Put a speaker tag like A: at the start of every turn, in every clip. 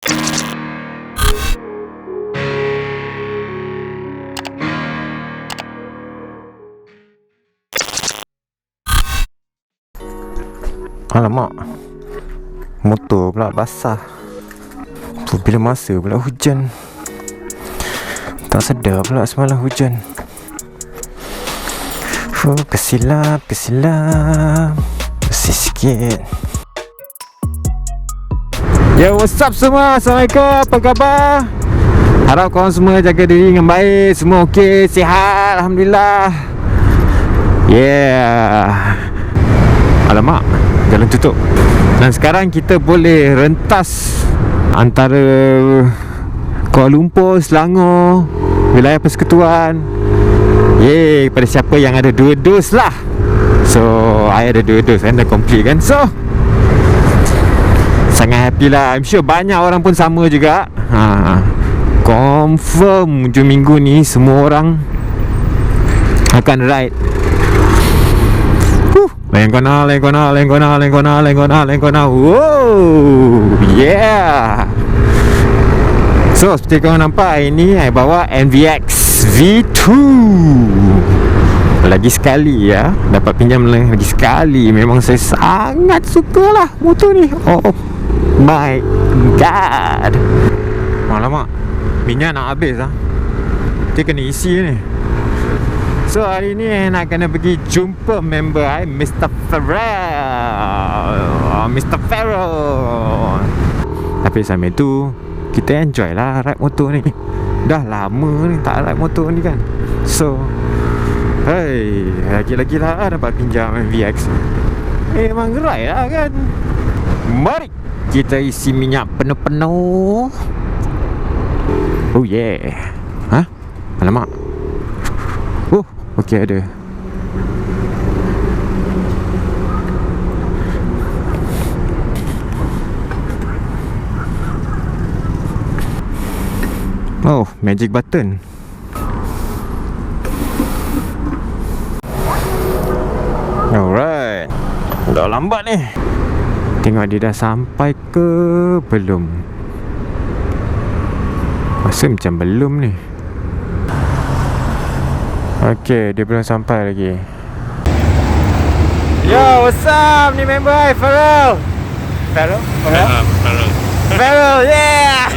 A: Alamak, motor pula basah. Bila masa pula hujan. Tak sedar pula semalam hujan. Kesilap bersih sikit. Yo, what's up semua? Assalamualaikum, apa khabar? Harap korang semua jaga diri dengan baik. Semua okey, sihat, Alhamdulillah. Yeah. Alamak, jalan tutup. Dan sekarang kita boleh rentas antara Kuala Lumpur, Selangor, wilayah Persekutuan. Yeay, pada siapa yang ada 2 dos lah. So, I ada 2 dos kan, dah complete kan. So, sangat happy lah. I'm sure banyak orang pun sama juga. Confirm hujung minggu ni semua orang akan ride. Lengkona. Wow, yeah. So, seperti korang nampak, hari ni I bawa NVX V2. Lagi sekali ya, dapat pinjam lagi sekali. Memang saya sangat suka lah motor ni. Oh my god. Alamak, minyak nak habis lah. Dia kena isi ni. So hari ni nak kena pergi jumpa member Mr. Farrell. Tapi sambil tu kita enjoy lah ride motor ni. Dah lama ni tak ride motor ni kan. So hey, lagi-lagi lah dapat pinjam MVX. Memang ride lah kan. Mari kita isi minyak penuh-penuh. Oh yeah. Hah? Alamak. Oh, okey ada. Oh, magic button. Alright. Dah lambat ni. Tengok dia dah sampai ke belum. Rasa macam belum ni. Okay, dia belum sampai lagi. Yo, what's up? Ni member I, Farrell. Farrell, yeah.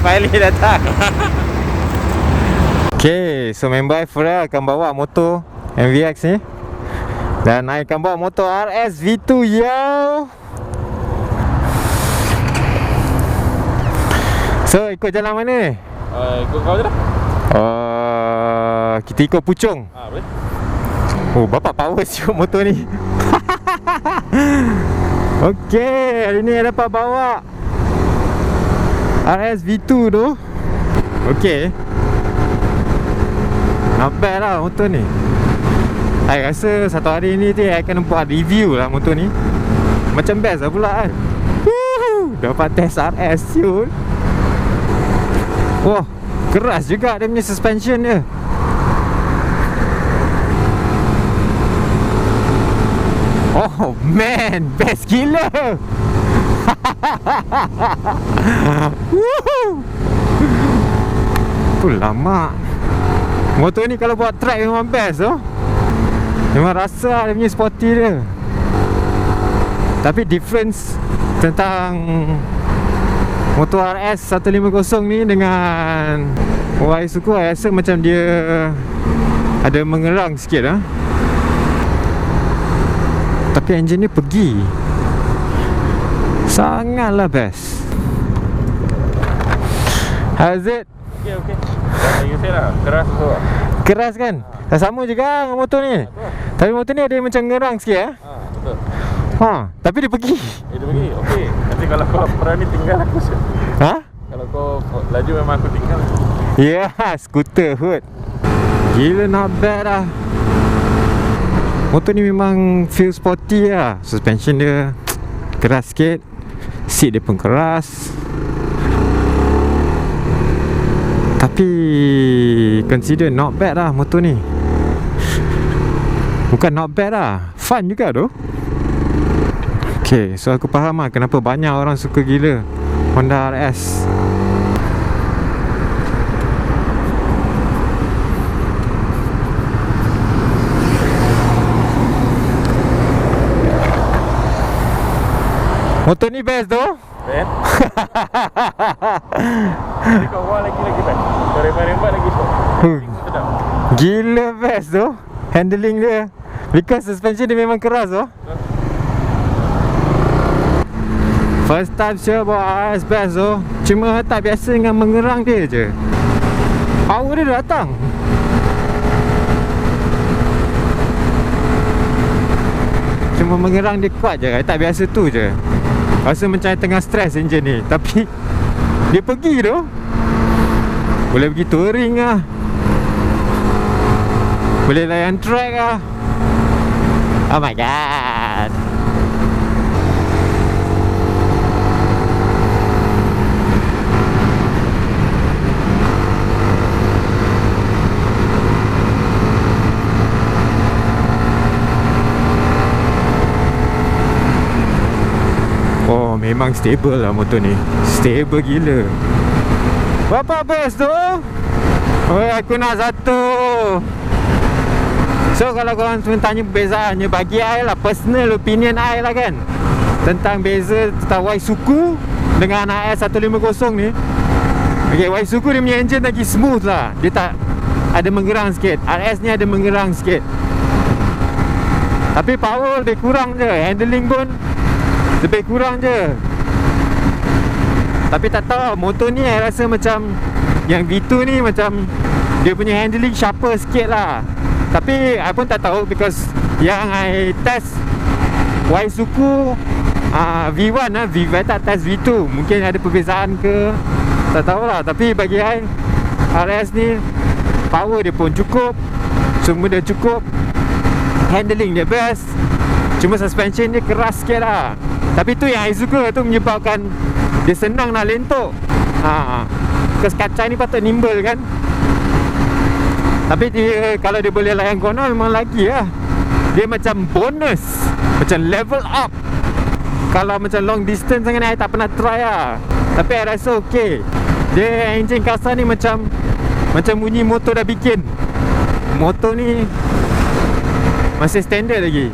A: Finally datang. Okay, so member I, Farrell akan bawa motor MVX ni. Dan I akan bawa motor RS V2, yo. So, ikut jalan mana ni?
B: Ikut kau je dah.
A: Kita ikut Puchong.
B: Boleh.
A: Oh, bapak power siap motor ni. Okey, hari ni dapat bawa RS V2 tu. Okey, not bad lah motor ni. I rasa satu hari ni I akan buat review lah motor ni. Macam best lah pula kan. Dapat test RS siul. Wah, keras juga dia punya suspension dia. Oh man, best gila. Lama. Motor ni kalau buat track memang best tu. Memang rasa dia punya sporty dia. Tapi difference tentang motor RS 150 ni dengan Y-Suku, I rasa macam dia ada mengerang sikit lah. Tapi enjin ni pergi. Sangatlah best. How's it?
B: Okay. You say lah, keras tu.
A: Keras kan? Dah sama juga dengan motor ni. Tapi motor ni ada yang macam ngerang sikit ya.
B: Betul.
A: Tapi dia pergi.
B: Dia pergi, okey. Nanti kalau kau berani tinggal aku sih. Kalau kau laju memang aku tinggal.
A: Ya, skuter hood. Gila, not bad lah. Motor ni memang feel sporty lah. Suspension dia keras sikit. Seat dia pun keras. Tapi consider not bad lah motor ni. Bukan not bad lah, fun juga tu. Okay, so aku faham lah kenapa banyak orang suka gila Honda RS. Motor ni best tu.
B: Ben. Jadi kau awal lagi Ben. Kau rembat-rembat lagi so. Sedap.
A: Gila best tu. Handling dia. Because suspension dia memang keras tu. First time saya bawa RS best tu. Cuma tak biasa dengan mengerang dia je. Power dia datang. Cuma mengerang dia kuat je. Tak biasa tu je. Rasa macam tengah stres enjin ni. Tapi dia pergi tu. Boleh pergi touring lah. Boleh layan track lah. Oh my god. Oh, memang stable lah motor ni. Stable gila. Berapa best tu? Oh, aku nak satu. So, kalau korang tanya perbezaannya, bagi I lah, personal opinion I lah kan, tentang beza tentang Waisuku dengan AS150 ni. Okay, Waisuku dia punya engine lagi smooth lah. Dia tak ada menggerang sikit. RS ni ada menggerang sikit. Tapi power lebih kurang je. Handling pun lebih kurang je. Tapi tak tahu, motor ni saya rasa macam yang V2 ni macam dia punya handling sharper sikit lah. Tapi I pun tak tahu because yang I test Waisuku V1 lah, V1 tak test V2. Mungkin ada perbezaan ke, tak tahulah. Tapi bagi I, RS ni power dia pun cukup, semua dia cukup, handling dia best. Cuma suspension dia keras sikit lah. Tapi tu yang I suka, tu menyebabkan dia senang nak lentok. Because kaca ni patut nimble kan. Tapi dia, kalau dia boleh layan corner memang lagi lah. Dia macam bonus, macam level up. Kalau macam long distance sangat ni I tak pernah try lah. Tapi I rasa okay. Dia engine kasar ni macam bunyi motor dah bikin. Motor ni masih standard lagi.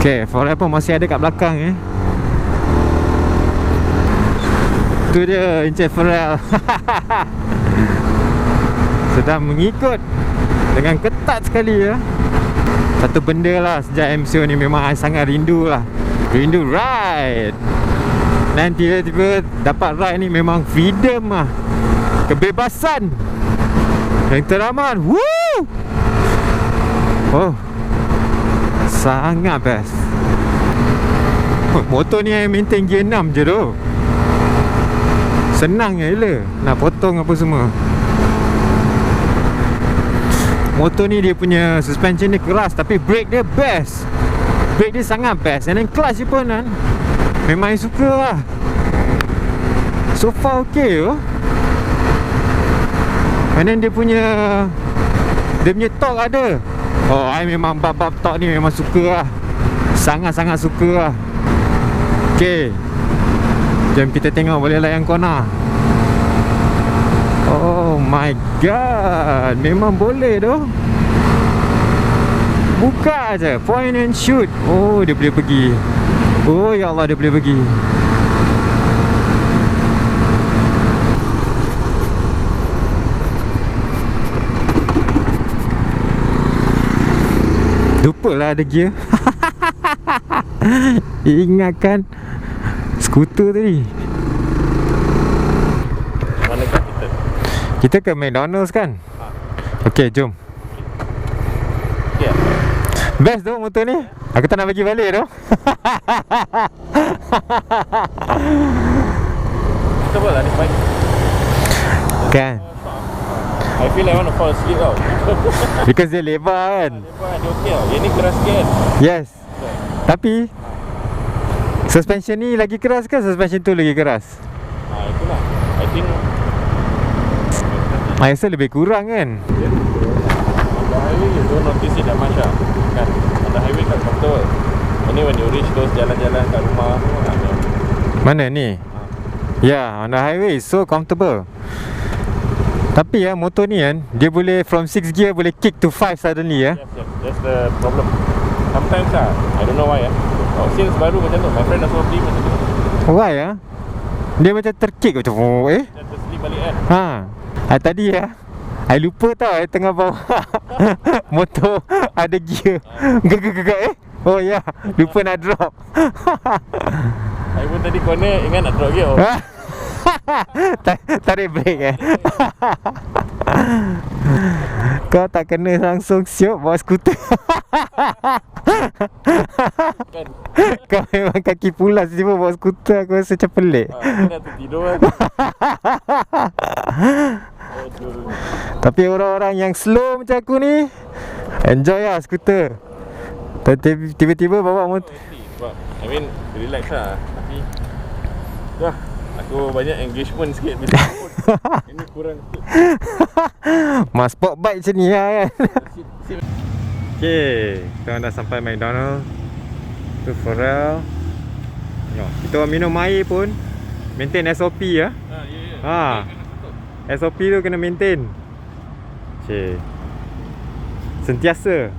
A: Okay, forever masih ada kat belakang tu dia Encik Pharrell. Sedang mengikut dengan ketat sekali ya. Satu benda lah sejak MCO ni memang I sangat rindu lah. Rindu ride. Dan tiba-tiba dapat ride ni memang freedom lah. Kebebasan yang teramat. Woo! Oh, sangat best. Motor ni I maintain gear 6 je tu. Senang je gila nak potong apa semua. Motor ni dia punya suspension dia keras, tapi brake dia best. Brake dia sangat best. And then clutch dia pun kan, memang I suka lah. So far okay oh. And then dia punya torque ada. Oh, I memang bab-bab torque ni memang suka lah. Sangat-sangat suka lah. Okay, jom kita tengok boleh layan corner. Oh my god, memang boleh tu. Buka aja, point and shoot. Oh, dia boleh pergi. Oh ya Allah, dia boleh pergi. Lupalah ada gear. Ingatkan skuter tadi.
B: Manakah kita?
A: Kita ke McDonald's kan? Okay, jom.
B: Okay.
A: Best tu motor ni. Aku tak nak bagi balik tu.
B: Kita buat lah ni bike.
A: Kan?
B: I feel like I want to fall asleep tau.
A: Because dia lebar kan?
B: Lepas dia okey tau. Yang ni keras sikit.
A: Yes. Tapi suspension ni lagi keras ke suspension tu lagi keras?
B: Itulah. I think
A: I rasa lebih kurang kan?
B: on the highway you don't notice it that much lah. Kan? On the highway kan comfortable. Only when you reach those jalan-jalan kat rumah tu,
A: Mana ni? Ya, on the highway so comfortable. Tapi ya, motor ni kan, dia boleh from 6 gear boleh kick to 5 suddenly ya.
B: Yes, yes. That's the problem. Sometimes I don't know why since baru macam tu. My friend also beli macam tu.
A: Why ya? Dia macam terkick macam
B: Dia terslip balik kan.
A: Tadi ya, I lupa tau tengah bawa motor ada gear. Gegak oh ya, lupa nak drop.
B: I pun tadi corner ingat nak drop gear.
A: Tarik brake Kau tak kena langsung siap bawa skuter.
B: Kan.
A: Kau memang kaki pulas tiba bawa skuter. Aku rasa macam pelik.
B: Aku dah tertidur kan.
A: Tapi orang-orang yang slow macam aku ni enjoy lah skuter. Tiba-tiba bawa motor.
B: Sebab I mean relax lah. Tapi dah, aku banyak engagement sikit bila pun. Ini kurang sikit.
A: Mas sport bike macam ni lah kan.
B: Sit.
A: Okay, kita dah sampai McDonald. Tu Pharrell. Kita orang minum air pun maintain SOP ya.
B: Ya.
A: SOP tu kena maintain. Okay, sentiasa.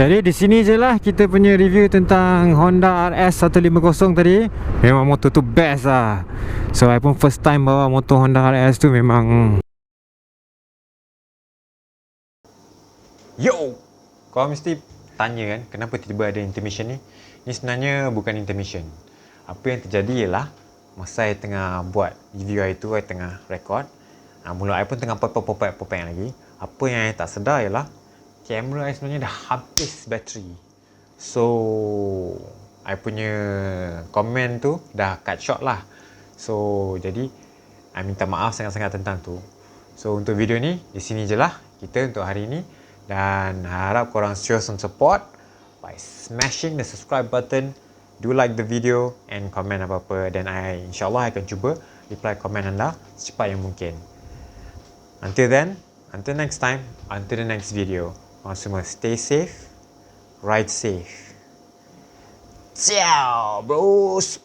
A: Jadi di sini je lah kita punya review tentang Honda RS 150 tadi. Memang motor tu best lah. So I pun first time bawa motor Honda RS tu memang. Yo, kau mesti tanya kan kenapa tiba-tiba ada intermission ni. Ni sebenarnya bukan intermission. Apa yang terjadi ialah masa saya tengah buat review hari tu, saya tengah record. Mulut saya pun tengah popek lagi. Apa yang saya tak sedar ialah kamera saya sebenarnya dah habis bateri. So I punya komen tu dah cut short lah. So jadi I minta maaf sangat-sangat tentang tu. So untuk video ni di sini je lah kita untuk hari ni. Dan harap korang show some support by smashing the subscribe button. Do like the video and comment apa-apa. Dan insyaAllah I akan cuba reply komen anda secepat yang mungkin. Until then, until next time, until the next video. Korang semua stay safe, ride safe. Ciao bros.